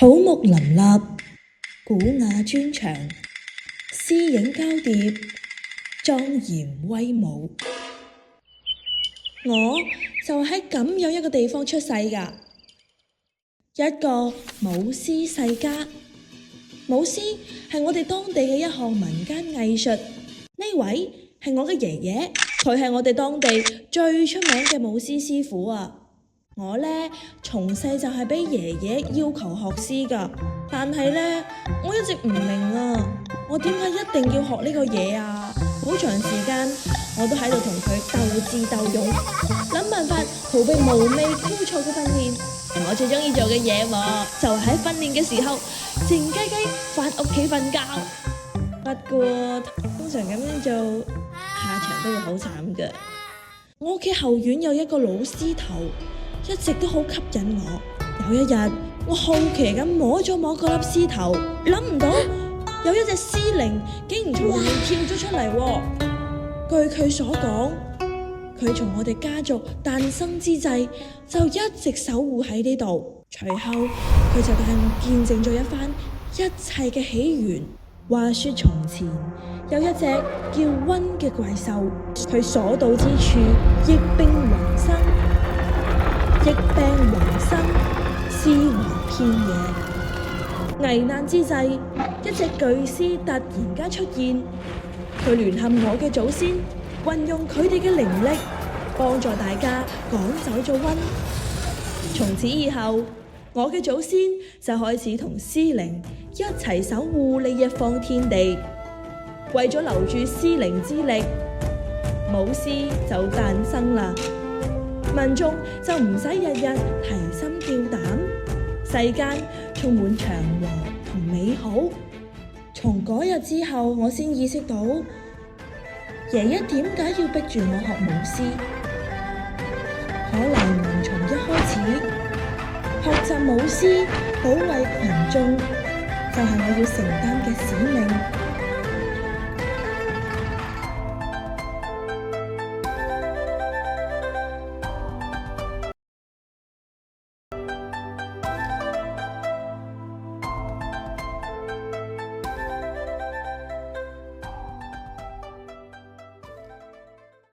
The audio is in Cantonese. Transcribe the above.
草木林立，古雅專長，詩影交疊，莊嚴威武。我就喺咁樣一個地方出世㗎，一個舞獅世家。舞獅係我哋當地嘅一項民間藝術。呢位係我嘅爺爺，佢係我哋當地最出名嘅舞獅師傅啊！我呢，從細就係俾爺爺要求學獅㗎，但係呢，我一直唔明啊，我點解一定要學呢個嘢啊？好長時間我都喺度同佢鬥智鬥勇，諗辦法逃避無味枯燥嘅訓練。我最中意做嘅嘢就係喺訓練嘅時候靜雞雞返屋企瞓覺。不過通常咁樣做，下場都會好慘㗎。我屋企後院有一個老獅頭，一直都好吸引我。有一日，我好奇咁摸咗摸嗰粒獅頭，諗唔到有一隻獅靈竟然從入面跳咗出嚟喎。據佢所講，佢從我哋家族誕生之際就一直守護喺呢度。隨後佢就帶我見證咗一番一切嘅起源。話說從前有一隻叫瘟嘅怪獸，佢所到之處疫病橫生，屍橫遍野。危難之際，一隻巨獅突然間出現，佢聯合我嘅祖先，運用佢哋嘅靈力，幫助大家趕走咗瘟。從此以後，我嘅祖先就開始同獅靈一齊守護呢一方天地。為咗留住獅靈之力，舞獅就誕生啦。民眾就唔使日日提心吊膽，世間充滿祥和同美好。從嗰日之後，我先意識到爺爺點解要逼住我學舞獅。可能從一開始學習舞獅保衛群眾就係我要承擔嘅使命。